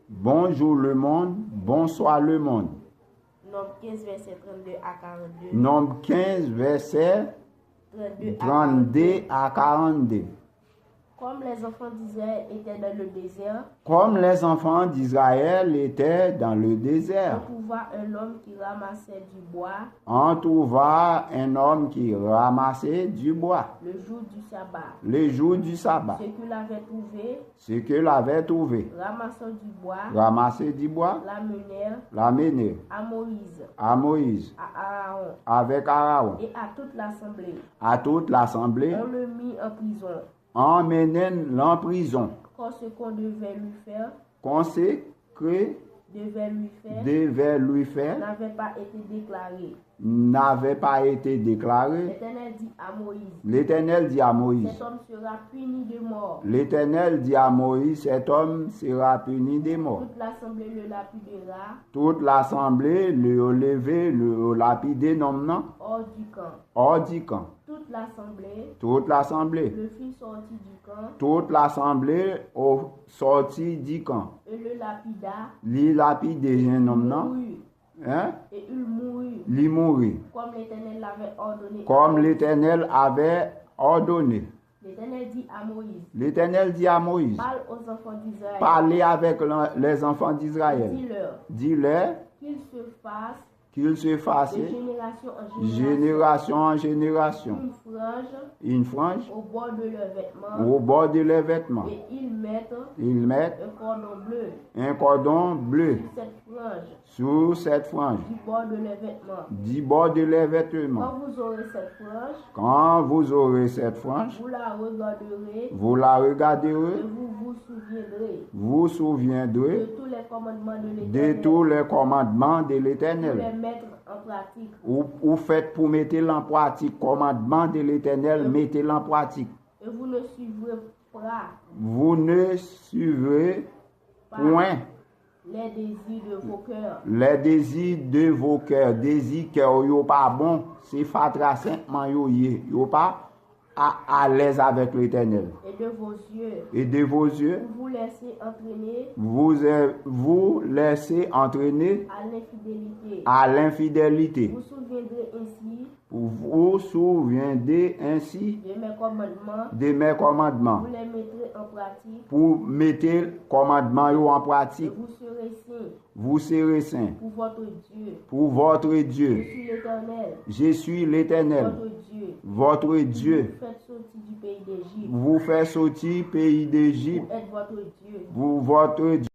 Bonjour le monde, bonsoir le monde. Nombre 15, verset 32 à 42. Nombre 15, verset 32 à 42. Comme les enfants d'Israël étaient dans le désert, Comme les enfants d'Israël étaient dans le désert, on trouva un homme qui ramassait du bois on trouva un homme qui ramassait du bois le jour du sabbat. le jour du sabbat. Ce qu'il avait trouvé, ramassant du bois, l'amenèrent à Moïse, à Moïse, à Aaron avec Aaron, et à toute l'assemblée. à toute l'assemblée, On le mit en prison. emmenant en prison. Quand ce qu'on devait lui faire, Consacré devait lui faire n'avait pas été déclaré. n'avait pas été déclaré. L'Éternel dit à Moïse, L'Éternel dit à Moïse, cet homme sera puni de mort. l'Éternel dit à Moïse, cet homme sera puni de mort. Toute l'assemblée le lapidera Toute l'assemblée le levé, le lapidé nommant hors du camp. hors du camp. Toute l'assemblée, Le fit sortir du camp toute l'assemblée au sorti du camp. et le lapida. Li lapidé un nommant, Mourut. hein? Et il mourut Li mourit. comme l'Éternel l'avait ordonné. Comme l'Éternel avait ordonné. L'Éternel dit à Moïse, L'Éternel dit à Moïse, parle aux enfants d'Israël. parlez avec les enfants d'Israël. Dis-leur Dis-leur qu'ils se fassent qu'ils se fassent de génération en génération en génération une une frange frange au bord de leurs vêtements au bord de leurs vêtements. et ils mettent Ils mettent un cordon bleu un cordon bleu sur cette frange sur cette frange du bord de leurs vêtements. du bord de leurs vêtements. Quand vous aurez cette frange, Quand vous aurez cette frange, vous la regarderez vous la regarderez, et vous vous souviendrez de tous les commandements de de l'Éternel tous les commandements de pour les l'Éternel. mettre en pratique. Ou faites pour mettre en pratique commandement de l'Éternel, mettez-le en pratique. Et vous ne suivrez pas Vous ne suivrez point les désirs de vos cœurs. les désirs de vos cœurs. Désirs que yo pas bon, c'est fatra simplement yo pas à l'aise avec l'Éternel. Et de vos yeux, Et de vos yeux, vous laissez entraîner vous laissez entraîner à l'infidélité. à l'infidélité. Vous vous souviendrez ainsi Vous souviendrez ainsi de mes commandements. de mes commandements. Vous les mettrez en pratique. Pour mettre commandement yo en Et pratique. vous serez saints Vous serez saints pour votre Dieu. pour votre Je Dieu. suis l'Éternel, Je suis l'Éternel, votre votre Dieu. Dieu. Vous faites sortir du pays d'Égypte Vous fait sortir pays d'Égypte pour être votre Dieu. pour votre Dieu.